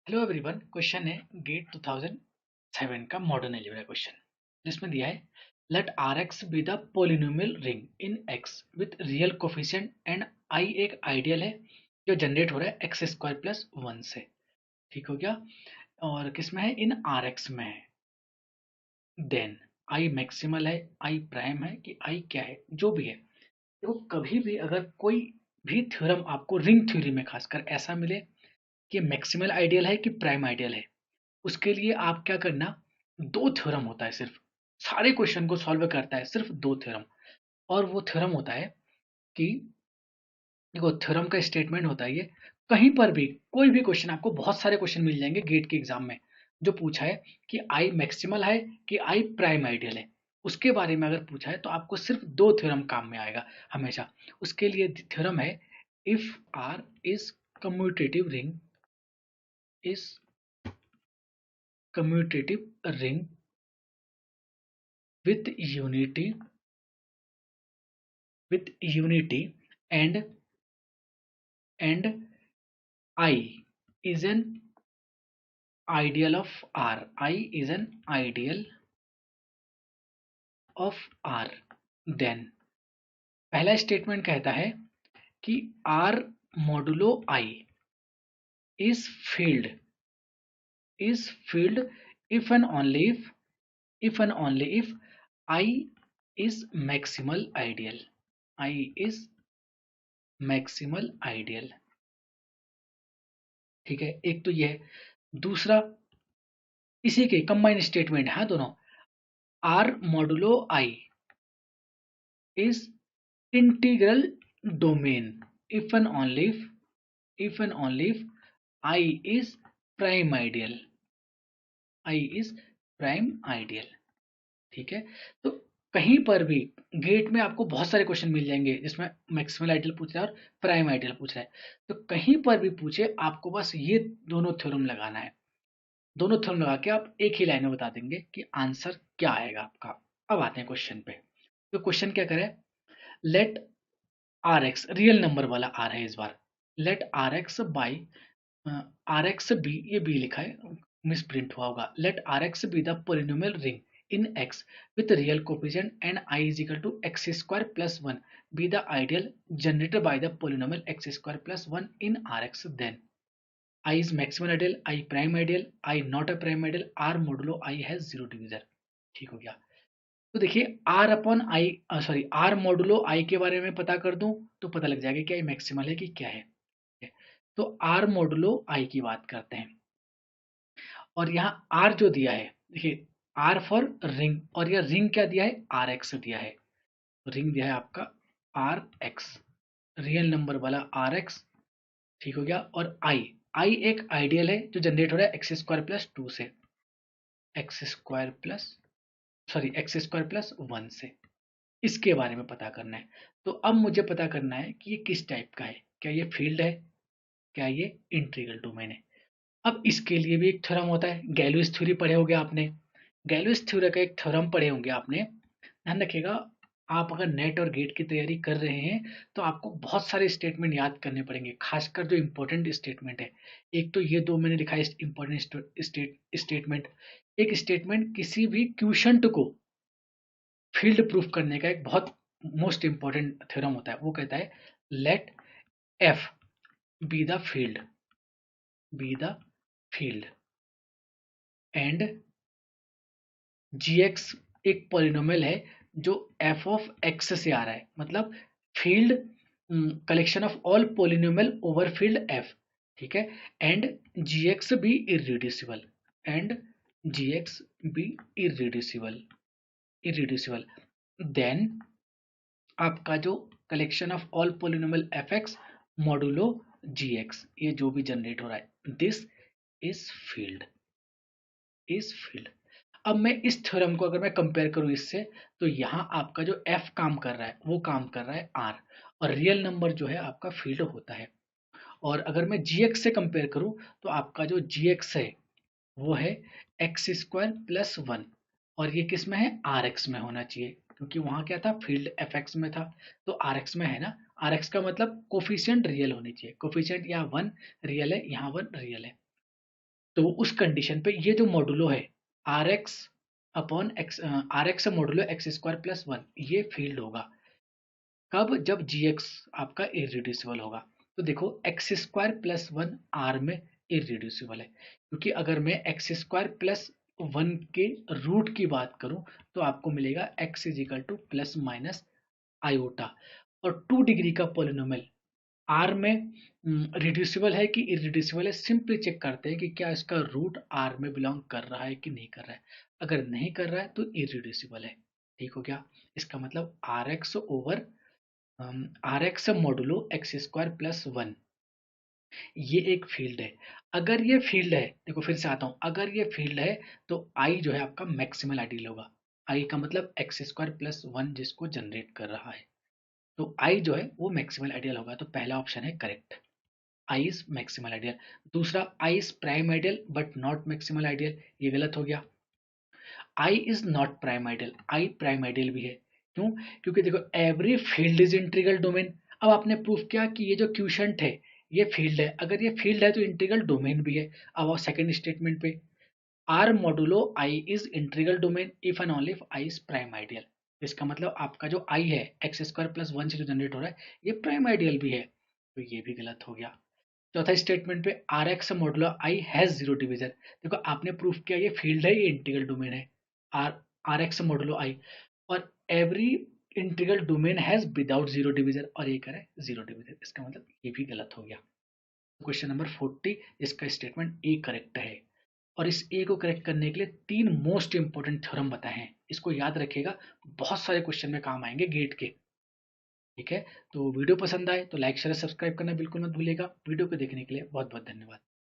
Hello everyone. Question है GATE 2007 का modern algebra question, जिसमें दिया है let R x be the polynomial ring in x with real coefficient and I एक ideal है जो जनरेट हो रहा है एक्स स्क्वायर प्लस वन से। ठीक हो गया। और किसमें है? इन आर एक्स में है। देन आई मैक्सिमल है, आई प्राइम है कि आई क्या है, जो भी है। देखो, कभी भी अगर कोई भी थ्योरम आपको रिंग थ्योरी में खासकर ऐसा मिले कि मैक्सिमल आइडियल है कि प्राइम आइडियल है, उसके लिए आप क्या करना, दो थ्योरम होता है सिर्फ। सारे क्वेश्चन को सॉल्व करता है सिर्फ दो थ्योरम। और वो थ्योरम होता है कि देखो, थ्योरम का स्टेटमेंट होता है ये। कहीं पर भी कोई भी क्वेश्चन, आपको बहुत सारे क्वेश्चन मिल जाएंगे गेट के एग्जाम में जो पूछा है कि आई मैक्सिमल है कि आई प्राइम आइडियल है, उसके बारे में अगर पूछा है तो आपको सिर्फ दो थ्योरम काम में आएगा हमेशा। उसके लिए थ्योरम है if R is commutative ring, is commutative ring with unity and I is an ideal of R. I is an ideal of R. Then पहला स्टेटमेंट कहता है कि R modulo I is filled if and only if I is maximal ideal. I is maximal ideal। ठीक है, एक तो ये है। दूसरा, इसी के कंबाइन स्टेटमेंट है दोनों। R modulo I is integral domain if and only if I is prime ideal। I is prime ideal। ठीक है। तो कहीं पर भी गेट में आपको बहुत सारे क्वेश्चन मिल जाएंगे जिसमें मैक्सिमल आइडियल पूछ रहा है और प्राइम आइडियल पूछ रहा है। तो कहीं पर भी पूछे, आपको बस ये दोनों थ्योरम लगाना है। दोनों थ्योरम लगा के आप एक ही लाइन में बता देंगे कि आंसर क्या आएगा आपका। अब आते हैं क्वेश्चन पे। तो क्वेश्चन क्या करे, let R x, real number वाला आर है इस बार, let R x by R x be, ये बी लिखा है, मिस प्रिंट हुआ होगा। Let R x be the polynomial ring in x with real coefficient and I is equal to x square plus one be the ideal generated by the polynomial x square plus one in R x. Then I is maximal ideal, I prime ideal, I not a prime ideal, R modulo I has zero divisor. ठीक हो गया। तो देखिए, R upon I, sorry, R modulo I के बारे में पता कर दूं तो पता लग जाएगा कि आई मैक्सिमल है कि क्या है। तो आर मोडुलो आई की बात करते हैं। और यहाँ आर जो दिया है, देखिए, आर फॉर रिंग, और यह रिंग क्या दिया है, आर एक्स दिया है। रिंग दिया है आपका आर एक्स, रियल नंबर वाला आर एक्स। ठीक हो गया। और आई, आई एक आइडियल है जो जनरेट हो रहा है एक्स स्क्वायर प्लस टू से, x square plus, sorry, x square plus one से। इसके बारे में पता करना है। तो अब मुझे पता करना है कि ये किस टाइप का है, क्या ये फील्ड है, क्या ये इंटीग्रल डोमेन है। अब इसके लिए भी एक थ्योरम होता है, गैलोस थ्योरी पढ़े होंगे आपने। गैलोस थ्योरी का एक थ्योरम पढ़े होंगे आपने, ध्यान रखिएगा। आप अगर नेट और गेट की तैयारी कर रहे हैं तो आपको बहुत सारे स्टेटमेंट याद करने पड़ेंगे, खासकर जो इंपॉर्टेंट स्टेटमेंट है। एक तो ये दो मैंने लिखा है इंपॉर्टेंट स्टेटमेंट। एक स्टेटमेंट किसी भी क्वेश्चन को फील्ड प्रूफ करने का एक बहुत मोस्ट इंपॉर्टेंट थ्योरम होता है, वो कहता है let F be the field, be the field and G X एक पॉलिनोमियल है जो एफ ऑफ एक्स से आ रहा है, मतलब field collection of all polynomial over field F. ठीक है। And G X be irreducible, and G X be irreducible, irreducible. Then आपका जो collection of all polynomial F X modulo G X, ये जो भी जनरेट हो रहा है, this is field, is field. अब मैं इस थ्योरम को अगर मैं कंपेयर करूं इससे, तो यहाँ आपका जो एफ काम कर रहा है वो काम कर रहा है आर, और रियल नंबर जो है आपका फील्ड होता है। और अगर मैं जी एक्स से कंपेयर करूं तो आपका जो जी एक्स है वो है एक्स स्क्वायर प्लस वन, और ये किस में है, आर एक्स में होना चाहिए, क्योंकि वहां क्या था, फील्ड एफ एक्स में था। तो आर एक्स में है ना, आर एक्स का मतलब कोफिशिएंट रियल होनी चाहिए, कोफिशिएंट यहाँ वन रियल है, यहाँ वन रियल है। तो उस कंडीशन पे ये जो मॉडुलो है R X upon X, R X modulo X square plus one, ये फील्ड होगा कब, जब जी एक्स आपका इरिड्यूसिबल होगा। तो देखो X square plus one R में इरिड्यूसिबल है, क्योंकि अगर मैं एक्स स्क्वायर प्लस वन के रूट की बात करूं तो आपको मिलेगा X is equal to plus minus iota. और 2 डिग्री का पोलिनोमियल आर में रिड्यूसिबल है कि इरिड्यूसिबल है, सिंपली चेक करते हैं कि क्या इसका रूट आर में बिलोंग कर रहा है कि नहीं कर रहा है। अगर नहीं कर रहा है तो इरिड्यूसिबल है। ठीक हो गया। इसका मतलब R X over R X modulo X square plus one, ये एक फील्ड है। अगर ये फील्ड है, देखो फिर से आता हूं, अगर ये फील्ड है तो आई जो है आपका मैक्सिमल आइडियल होगा। आई का मतलब एक्स स्क्वायर प्लस वन जिसको जनरेट कर रहा है, तो आई जो है वो मैक्सिमल आइडियल होगा। तो पहला ऑप्शन है correct, I is maximal ideal. दूसरा, I is prime ideal but not maximal ideal, ये गलत हो गया। I is not prime ideal, I prime ideal भी है। क्यों? क्योंकि देखो every field is integral domain. अब आपने प्रूफ किया कि ये जो क्यूशंट है ये फील्ड है, अगर ये फील्ड है तो इंटीग्रल डोमेन भी है। अब आओ सेकंड स्टेटमेंट पे, R modulo I is integral domain if and only if I is prime ideal. इसका मतलब आपका जो आई है एक्स स्क्वायर प्लस वन से जो जनरेट हो रहा है ये प्राइम आइडियल भी है, तो ये भी गलत हो गया। चौथा स्टेटमेंट पे, R X modulo I has zero division. देखो आपने प्रूफ किया ये फील्ड है, ये इंटीग्रल डोमेन है, R R X modulo I, और every integral domain has without zero division, और ये करे जीरो डिवीजन, इसका मतलब ये भी गलत हो गया। क्वेश्चन नंबर 40, इसका स्टेटमेंट ए करेक्ट है। और इस ए को करेक्ट करने के लिए 3 मोस्ट इंपोर्टेंट थ्योरम बताए हैं, इसको याद रखिएगा, बहुत सारे क्वेश्चन में काम आएंगे गेट के। ठीक है, तो वीडियो पसंद आए तो लाइक शेयर सब्सक्राइब करना बिल्कुल मत भूलिएगा। वीडियो को देखने के लिए बहुत बहुत धन्यवाद।